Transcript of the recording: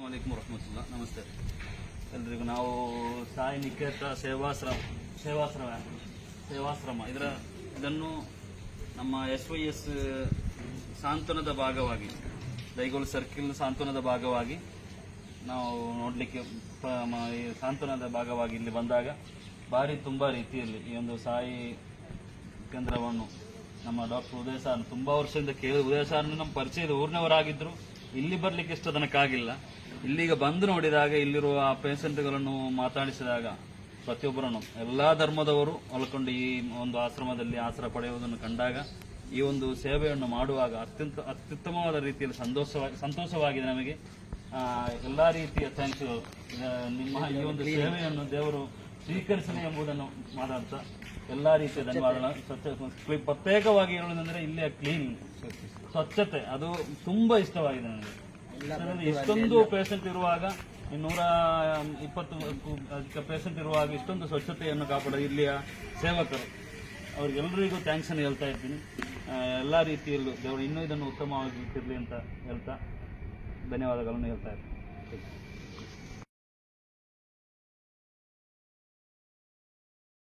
ಅಲೈಕುಮ್ ವರಹಮತುಲ್ಲಾಹ್. ನಮಸ್ತೆ ಎಲ್ರಿಗೂ. ನಾವು ಸಾಯಿ ನಿಕೇತ ಸೇವಾಶ್ರಮ ಇದನ್ನು ನಮ್ಮ SYS ಸಾಂತ್ವನದ ಭಾಗವಾಗಿ, ದೈಗೋಲ್ ಸರ್ಕಿಲ್ ಸಾಂತ್ವನದ ಭಾಗವಾಗಿ ನಾವು ನೋಡಲಿಕ್ಕೆ ಈ ಸಾಂತ್ವನದ ಭಾಗವಾಗಿ ಇಲ್ಲಿ ಬಂದಾಗ ತುಂಬ ರೀತಿಯಲ್ಲಿ ಈ ಒಂದು ಸಾಯಿ ಕೇಂದ್ರವನ್ನು ನಮ್ಮ ಡಾಕ್ಟರ್ ಉದಯ ಸಾರ್ ತುಂಬ ವರ್ಷದಿಂದ ಉದಯ ಸಾರ್ನ ನಮ್ಮ ಪರಿಚಯದ ಊರಿನವರಾಗಿದ್ದರು. ಇಲ್ಲಿ ಬರಲಿಕ್ಕೆ ಇಷ್ಟು ತನಕಾಗಿಲ್ಲ. ಇಲ್ಲಿಗೆ ಬಂದು ನೋಡಿದಾಗ ಇಲ್ಲಿರುವ ಪೇಷಂಟ್ಗಳನ್ನು ಮಾತಾಡಿಸಿದಾಗ ಪ್ರತಿಯೊಬ್ಬರನ್ನು ಎಲ್ಲ ಧರ್ಮದವರು ಒಳಕೊಂಡು ಈ ಒಂದು ಆಶ್ರಮದಲ್ಲಿ ಆಶ್ರಯ ಪಡೆಯುವುದನ್ನು ಕಂಡಾಗ ಈ ಒಂದು ಸೇವೆಯನ್ನು ಮಾಡುವಾಗ ಅತ್ಯುತ್ತಮವಾದ ರೀತಿಯಲ್ಲಿ ಸಂತೋಷವಾಗಿದೆ ನಮಗೆ. ಎಲ್ಲ ರೀತಿಯ ಥ್ಯಾಂಕ್ಸ್. ನಿಮ್ಮ ಈ ಒಂದು ಸೇವೆಯನ್ನು ದೇವರು ಸ್ವೀಕರಿಸಲಿ ಎಂಬುದನ್ನು ಮಾತಾಡ್ತಾ ಎಲ್ಲ ರೀತಿಯ ಧನ್ಯವಾದಗಳು. ಪ್ರತ್ಯೇಕವಾಗಿ ಹೇಳುವುದಂದ್ರೆ ಇಲ್ಲಿಯ ಕ್ಲೀನಿಂಗ್, ಸ್ವಚ್ಛತೆ ಅದು ತುಂಬಾ ಇಷ್ಟವಾಗಿದೆ ನನಗೆ. ಇಷ್ಟೊಂದು ಪೇಷಂಟ್ ಇರುವಾಗ 120 ಅಧಿಕ ಪೇಷಂಟ್ ಇರುವಾಗ ಇಷ್ಟೊಂದು ಸ್ವಚ್ಛತೆಯನ್ನು ಕಾಪಾಡೋ ಇಲ್ಲಿಯ ಸೇವಕರು, ಅವ್ರಿಗೆಲ್ಲರಿಗೂ ಥ್ಯಾಂಕ್ಸ್ ಅನ್ನು ಹೇಳ್ತಾ ಇರ್ತೀನಿ. ಎಲ್ಲ ರೀತಿಯಲ್ಲೂ ದೇವರು ಇನ್ನೂ ಇದನ್ನು ಉತ್ತಮವಾಗಿ ಇಟ್ಟಿರಲಿ ಅಂತ ಹೇಳ್ತಾ ಧನ್ಯವಾದಗಳನ್ನು ಹೇಳ್ತಾ ಇರ್ತೀನಿ.